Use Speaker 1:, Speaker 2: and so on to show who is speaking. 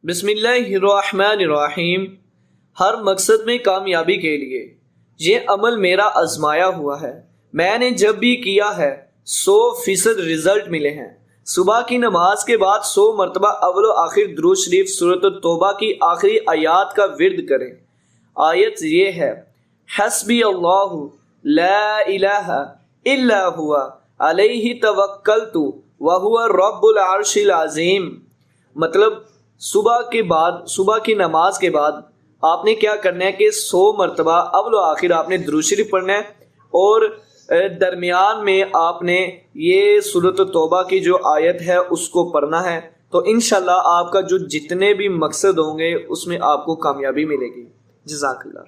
Speaker 1: بسم اللہ الرحمن الرحیم۔ ہر مقصد میں کامیابی کے لیے یہ عمل میرا آزمایا ہوا ہے، میں نے جب بھی کیا ہے 100% رزلٹ ملے ہیں۔ صبح کی نماز کے بعد 100 مرتبہ اول و آخر درود شریف سورۃ التوبہ کی آخری آیات کا ورد کریں۔ آیت یہ ہے، حسبی اللہ لا الہ الا ہوا علیہ توکلت وہو رب العرش العظیم۔ مطلب صبح کی نماز کے بعد آپ نے کیا کرنا ہے کہ 100 مرتبہ اول و آخر آپ نے درود شریف پڑھنا ہے، اور درمیان میں آپ نے یہ سورۃ التوبہ کی جو آیت ہے اس کو پڑھنا ہے۔ تو انشاءاللہ آپ کا جو جتنے بھی مقصد ہوں گے اس میں آپ کو کامیابی ملے گی۔ جزاک اللہ۔